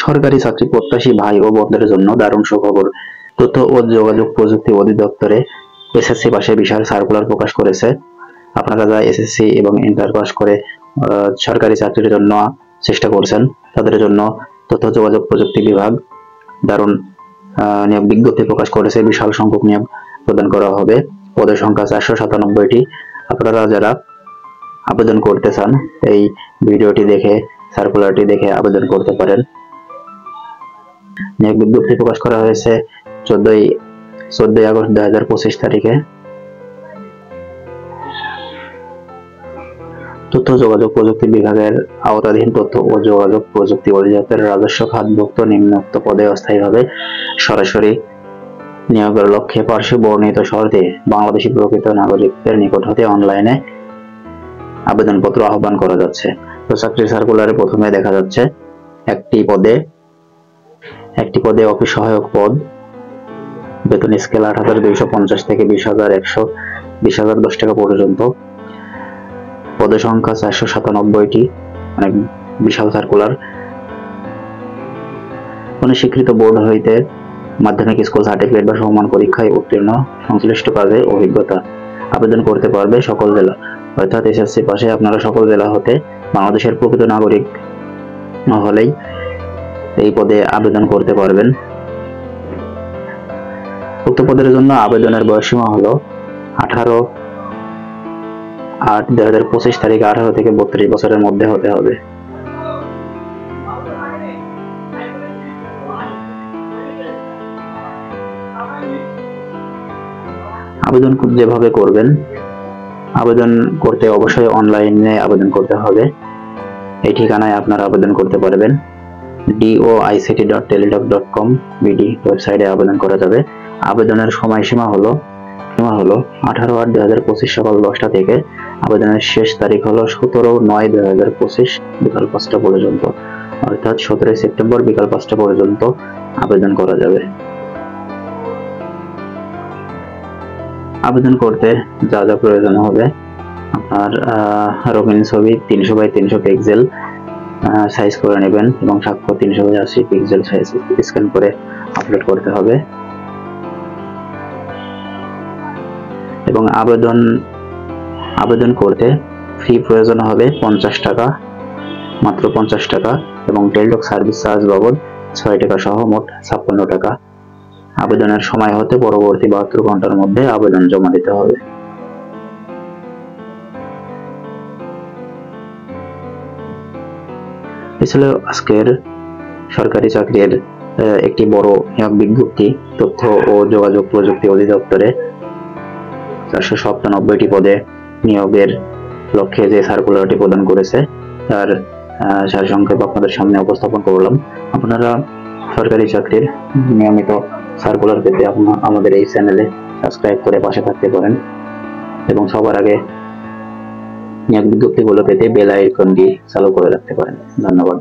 সরকারি চাকরি প্রত্যাশী ভাই ও বোনদের জন্য দারুণ সুখবর। তথ্য ও যোগাযোগ প্রযুক্তি অধিদপ্তরে এসএসসি পাশে বিশাল সার্কুলার প্রকাশ করেছে। আপনারা যারা এসএসসি এবং ইন্টার পাস করে সরকারি চাকরির জন্য চেষ্টা করছেন, তাদের জন্য তথ্য যোগাযোগ প্রযুক্তি বিভাগ দারুণ নিয়োগ বিজ্ঞপ্তি প্রকাশ করেছে। বিশাল সংখ্যক নিয়োগ প্রদান করা হবে। পদের সংখ্যা 497টি। আপনারা যারা আবেদন করতে চান, এই ভিডিওটি দেখে সার্কুলারটি দেখে আবেদন করতে পারেন। নিয়োগ বিজ্ঞপ্তি প্রকাশ করা হয়েছে 14ই আগস্ট 2025 তারিখে। তথ্য যোগাযোগ প্রযুক্তি বিভাগের আওতাধীন তথ্য ও যোগাযোগ প্রযুক্তি অধিদপ্তরের রাজস্ব খাতভুক্ত নিম্নোক্ত পদে অস্থায়ীভাবে সরাসরি নিয়োগের লক্ষ্যে পার্শ্বে বর্ণিত শর্তে বাংলাদেশী প্রকৃত নাগরিকদের নিকট হতে অনলাইনে আবেদনপত্র আহ্বান করা যাচ্ছে। তো চাকরির সার্কুলারে প্রথমে দেখা যাচ্ছে একটি পদে অফিস সহায়ক পদ, বেতন স্কেল 8,250 থেকে 20,10 টাকা পর্যন্ত। পদের সংখ্যা 497টি, অনেক বিশাল সার্কুলার। কোন স্বীকৃত বোর্ড হইতে মাধ্যমিক স্কুল সার্টিফিকেট বা সমমান পরীক্ষায় উত্তীর্ণ, সংশ্লিষ্ট কাজে অভিজ্ঞতা। আবেদন করতে পারবে সকল জেলা, অর্থাৎ এসএসসি পাশে আপনারা সকল জেলা হতে বাংলাদেশের প্রকৃত নাগরিক হলেই এই পদে আবেদন করতে পারবেন। উক্ত পদের জন্য আবেদনের বয়সসীমা হলো 18/8/2025 তারিখ 18 থেকে 32 বছরের মধ্যে হতে হবে। আবেদন যেভাবে করবেন, আবেদন করতে অবশ্যই অনলাইনে আবেদন করতে হবে। এই ঠিকানায় আপনারা আবেদন করতে পারবেন। doict.teledoc.com BD ওয়েবসাইটে আবেদন করা যাবে। আবেদনের সময়সীমা হলো 18/8/2025 সকাল 10টা থেকে। আবেদনের শেষ তারিখ হলো 17/9/2025 বিকাল 5টা পর্যন্ত, অর্থাৎ 17 সেপ্টেম্বর বিকাল 5টা পর্যন্ত আবেদন করা যাবে। আবেদন করতে যা যা প্রয়োজন হবে, আপনার রঙিন ছবি 300x300 পিক্সেল সাইজ করে নেবেন এবং স্বাক্ষর 380 পিক্সেল সাইজ স্ক্যান করে আপলোড করতে হবে। এবং আবেদন করতে ফি প্রয়োজন হবে 50 টাকা, মাত্র 50 টাকা, এবং টেলিটক সার্ভিস চার্জ বাবদ 6 টাকা সহ মোট 56 টাকা। আবেদনের সময় হতে পরবর্তী 72 ঘন্টার মধ্যে আবেদন জমা দিতে হবে। এই ছিল আজকের সরকারি চাকরির একটি বড় নিয়োগ বিজ্ঞপ্তি। তথ্য ও যোগাযোগ প্রযুক্তি অধিদপ্তরে 497টি পদে নিয়োগের লক্ষ্যে যে সার্কুলারটি প্রদান করেছে, তার সারসংক্ষেপ আপনাদের সামনে উপস্থাপন করলাম। আপনারা সরকারি চাকরির নিয়মিত সার্কুলার পেতে আমাদের এই চ্যানেলে সাবস্ক্রাইব করে পাশে থাকতে পারেন এবং সবার আগে নিয়োগ বিজ্ঞপ্তিগুলো পেতে বেল আইকনটি চালু করে রাখতে পারেন। ধন্যবাদ।